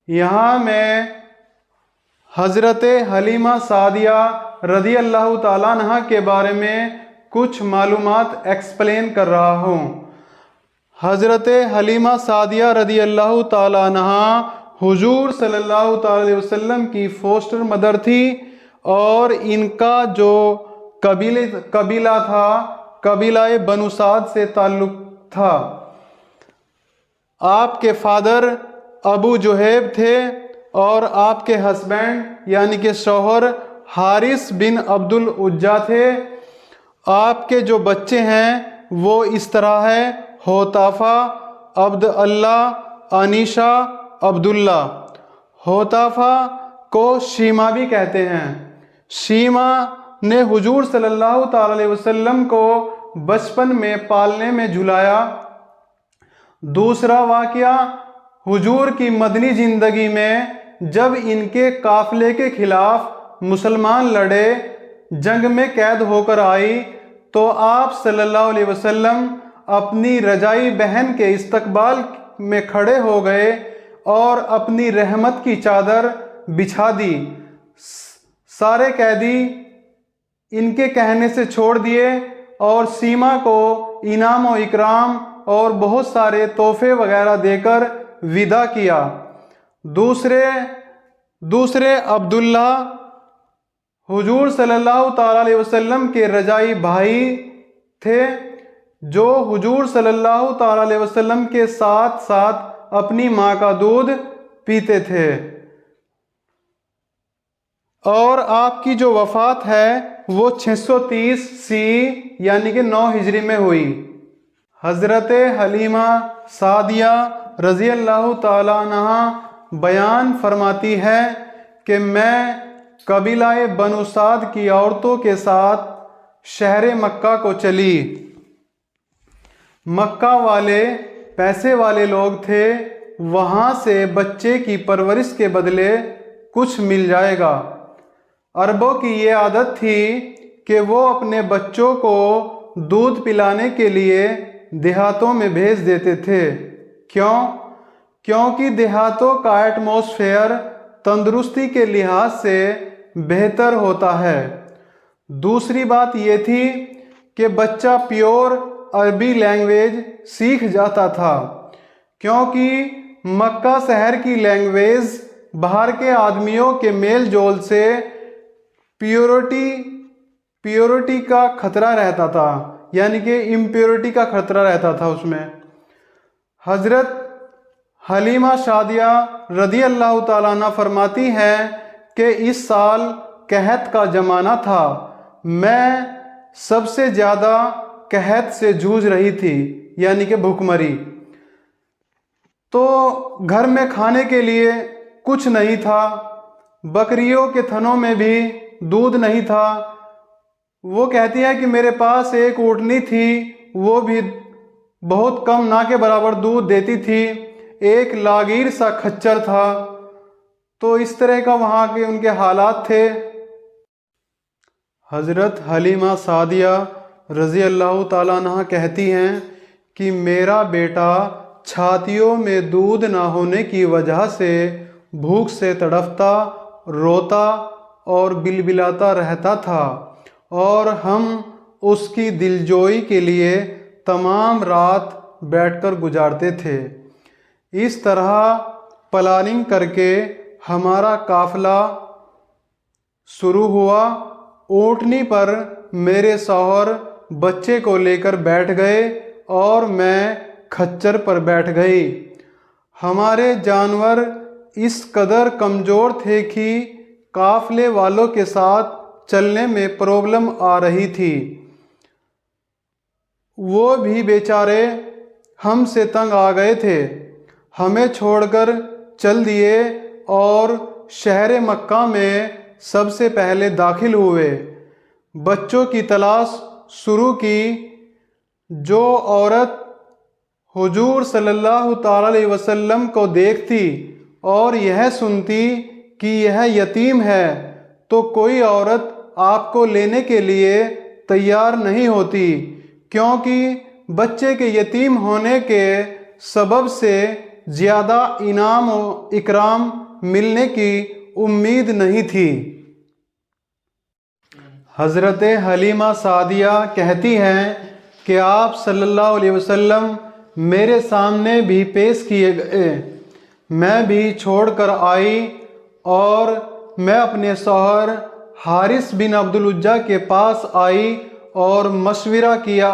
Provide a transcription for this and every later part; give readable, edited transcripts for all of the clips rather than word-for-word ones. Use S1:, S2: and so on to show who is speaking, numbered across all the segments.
S1: यहाँ मैं हज़रत हलीमा सादिया रज़ी अल्लाह ताला अन्हा के बारे में कुछ मालूमात एक्सप्लेन कर रहा हूँ। हज़रत हलीमा सादिया रज़ी अल्लाह ताला अन्हा हुजूर सल्लल्लाहु अलैहि वसल्लम की फोस्टर मदर थी और इनका जो कबीला था, कबीला बनु साद से ताल्लुक़ था। आपके फादर अबू जुहैब थे और आपके हस्बैंड यानी कि शौहर हारिस बिन अब्दुल उज्जा थे। आपके जो बच्चे हैं वो इस तरह है: होताफा, अब्द अल्लाह, अनीशा, अब्दुल्ला। होताफा को शीमा भी कहते हैं। शीमा ने हुजूर सल्लल्लाहु अलैहि वसल्लम को बचपन में पालने में झुलाया। दूसरा वाक़या हुजूर की मदनी ज़िंदगी में जब इनके काफ़िले के ख़िलाफ़ मुसलमान लड़े, जंग में कैद होकर आई, तो आप सल्लल्लाहु अलैहि वसल्लम अपनी रजाई बहन के इस्तकबाल में खड़े हो गए और अपनी रहमत की चादर बिछा दी। सारे कैदी इनके कहने से छोड़ दिए और सीमा को इनाम व इकराम और बहुत सारे तोहफे वगैरह देकर विदा किया। दूसरे अब्दुल्ला हुजूर सल्लल्लाहु अलैहि वसल्लम के रजाई भाई थे, जो हुजूर सल्लल्लाहु अलैहि वसल्लम के साथ साथ अपनी माँ का दूध पीते थे। और आपकी जो वफ़ात है वो 630 सी यानी कि 9 हिजरी में हुई। हज़रत हलीमा सादिया रज़ी अल्लाह ताला अन्हा बयान फरमाती है कि मैं कबीला बनु साद की औरतों के साथ शहर मक्का को चली। मक्का वाले पैसे वाले लोग थे, वहाँ से बच्चे की परवरिश के बदले कुछ मिल जाएगा। अरबों की ये आदत थी कि वो अपने बच्चों को दूध पिलाने के लिए देहातों में भेज देते थे। क्यों? क्योंकि देहातों का एटमॉस्फेयर तंदुरुस्ती के लिहाज से बेहतर होता है। दूसरी बात ये थी कि बच्चा प्योर अरबी लैंग्वेज सीख जाता था, क्योंकि मक्का शहर की लैंग्वेज बाहर के आदमियों के मेल जोल से प्योरिटी का खतरा रहता था, यानी कि इम्प्योरिटी का खतरा रहता था उसमें। हज़रत हलीमा सादिया रज़ी अल्लाह ताला अन्हा फरमाती हैं कि इस साल कहत का ज़माना था। मैं सबसे ज़्यादा कहत से जूझ रही थी, यानी कि भूखमरी। तो घर में खाने के लिए कुछ नहीं था, बकरियों के थनों में भी दूध नहीं था। वो कहती है कि मेरे पास एक ऊँटनी थी, वो भी बहुत कम, ना के बराबर दूध देती थी। एक लागीर सा खच्चर था। तो इस तरह का वहाँ के उनके हालात थे। हज़रत हलीमा सादिया रज़ी अल्लाह ताला अन्हा कहती हैं कि मेरा बेटा छातियों में दूध ना होने की वजह से भूख से तड़फता, रोता और बिलबिलाता रहता था, और हम उसकी दिलजोई के लिए तमाम रात बैठकर गुजारते थे। इस तरह प्लानिंग करके हमारा काफ़िला शुरू हुआ। ऊँटनी पर मेरे शौहर बच्चे को लेकर बैठ गए और मैं खच्चर पर बैठ गई। हमारे जानवर इस कदर कमज़ोर थे कि काफ़िले वालों के साथ चलने में प्रॉब्लम आ रही थी। वो भी बेचारे हमसे तंग आ गए थे, हमें छोड़कर चल दिए और शहर मक्का में सबसे पहले दाखिल हुए। बच्चों की तलाश शुरू की। जो औरत हुजूर सल्लल्लाहु अलैहि वसल्लम को देखती और यह सुनती कि यह यतीम है, तो कोई औरत आपको लेने के लिए तैयार नहीं होती, क्योंकि बच्चे के यतीम होने के सबब से ज़्यादा इनाम और इकराम मिलने की उम्मीद नहीं थी। हज़रत हलीमा सादिया कहती हैं कि आप सल्लल्लाहु अलैहि वसल्लम मेरे सामने भी पेश किए गए। मैं भी छोड़ कर आई और मैं अपने शौहर हारिस बिन अब्दुल उज्जा के पास आई और मशवरा किया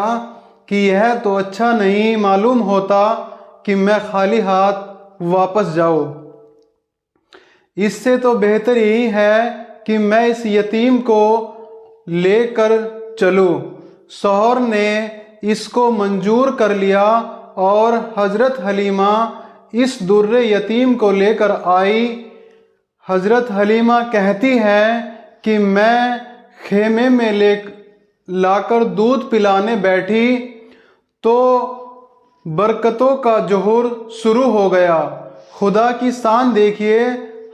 S1: कि यह तो अच्छा नहीं मालूम होता कि मैं खाली हाथ वापस जाऊँ। इससे तो बेहतर यही है कि मैं इस यतीम को लेकर चलूँ। शौहर ने इसको मंजूर कर लिया और हज़रत हलीमा इस दुर्रे यतीम को लेकर आई। हज़रत हलीमा कहती है कि मैं खेमे में लाकर दूध पिलाने बैठी तो बरकतों का जोहर शुरू हो गया। खुदा की शान देखिए,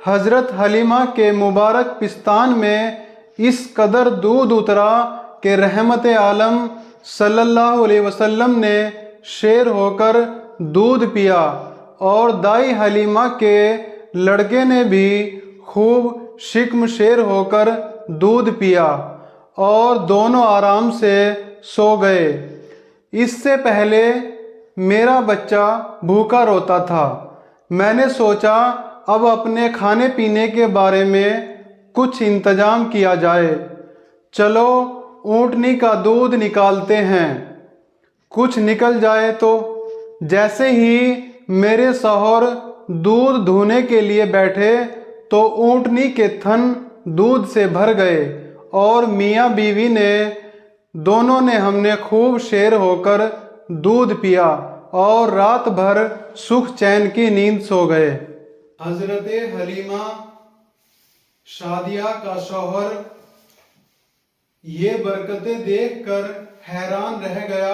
S1: हज़रत हलीमा के मुबारक पिस्तान में इस कदर दूध उतरा कि रहमत आलम सल्लल्लाहु अलैहि वसल्लम ने शेर होकर दूध पिया और दाई हलीमा के लड़के ने भी खूब शिक्म शेर होकर दूध पिया और दोनों आराम से सो गए। इससे पहले मेरा बच्चा भूखा रोता था। मैंने सोचा अब अपने खाने पीने के बारे में कुछ इंतजाम किया जाए। चलो ऊँटनी का दूध निकालते हैं, कुछ निकल जाए तो। जैसे ही मेरे शौहर दूध धोने के लिए बैठे तो ऊँटनी के थन दूध से भर गए और मियाँ बीवी ने दोनों ने हमने खूब शेर होकर दूध पिया और रात भर सुख चैन की नींद सो गए। हज़रत हलीमा शादिया का शौहर ये बरकतें देखकर हैरान रह गया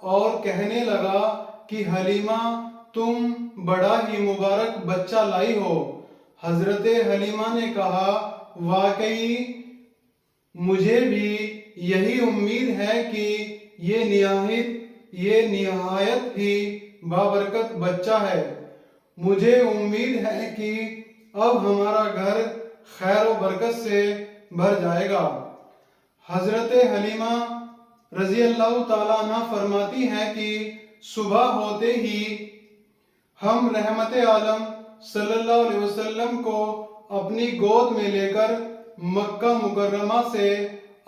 S1: और कहने लगा कि हलीमा तुम बड़ा ही मुबारक बच्चा लाई हो। हज़रत हलीमा ने कहा वाकई मुझे भी यही उम्मीद है कि ये निहायत ही बाबरकत बच्चा है। मुझे उम्मीद है कि अब हमारा घर खैर व बरकत से भर जाएगा। हज़रत हलीमा रज़ी अल्लाह ताला अन्हा फरमाती हैं कि सुबह होते ही हम रहमत आलम सल्लल्लाहु अलैहि वसल्लम को अपनी गोद में लेकर मक्का मुकर्रमा से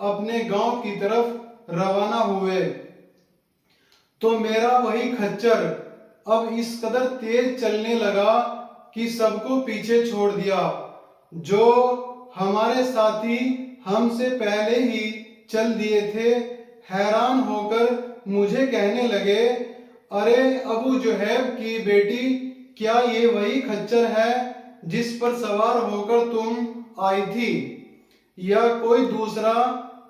S1: अपने गांव की तरफ रवाना हुए तो मेरा वही खच्चर अब इस कदर तेज चलने लगा कि सबको पीछे छोड़ दिया। जो हमारे साथी हमसे पहले ही चल दिए थे हैरान होकर मुझे कहने लगे, अरे अबू जुहैब की बेटी, क्या ये वही खच्चर है जिस पर सवार होकर तुम आई थी, या कोई दूसरा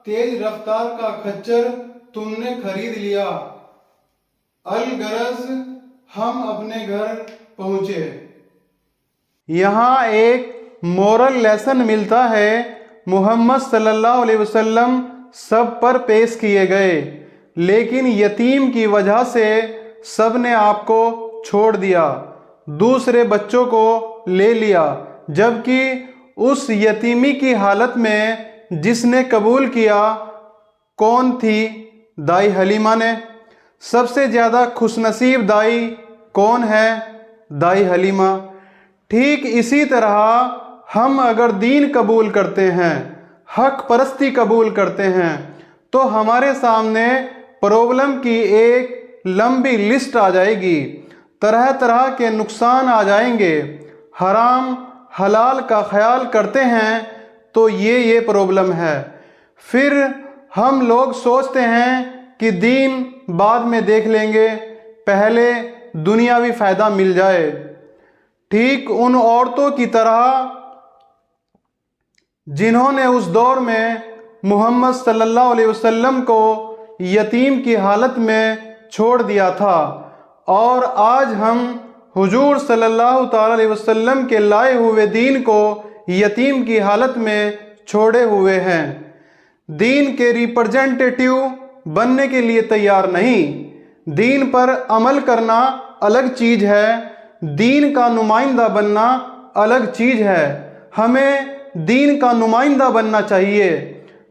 S1: तेज रफ्तार का खच्चर तुमने खरीद लिया? अलगरज हम अपने घर पहुंचे। यहाँ एक मोरल लेसन मिलता है। मोहम्मद सल्लल्लाहु अलैहि वसल्लम सब पर पेश किए गए, लेकिन यतीम की वजह से सब ने आपको छोड़ दिया, दूसरे बच्चों को ले लिया, जबकि उस यतीमी की हालत में जिसने कबूल किया कौन थी? दाई हलीमा ने। सबसे ज़्यादा खुशनसीब दाई कौन है? दाई हलीमा। ठीक इसी तरह हम अगर दीन कबूल करते हैं, हक परस्ती कबूल करते हैं, तो हमारे सामने प्रॉब्लम की एक लंबी लिस्ट आ जाएगी। तरह तरह के नुकसान आ जाएंगे। हराम हलाल का ख्याल करते हैं तो ये प्रॉब्लम है। फिर हम लोग सोचते हैं कि दीन बाद में देख लेंगे, पहले दुनियावी फ़ायदा मिल जाए। ठीक उन औरतों की तरह जिन्होंने उस दौर में मोहम्मद सल्लल्लाहु अलैहि वसल्लम को यतीम की हालत में छोड़ दिया था, और आज हम हुजूर सल्लल्लाहु ताला अलैहि वसल्लम के लाए हुए दीन को यतीम की हालत में छोड़े हुए हैं। दीन के रिप्रेजेंटेटिव बनने के लिए तैयार नहीं। दीन पर अमल करना अलग चीज़ है, दीन का नुमाइंदा बनना अलग चीज़ है। हमें दीन का नुमाइंदा बनना चाहिए।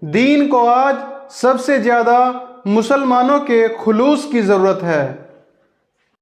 S1: दीन को आज सबसे ज़्यादा मुसलमानों के खुलूस की ज़रूरत है।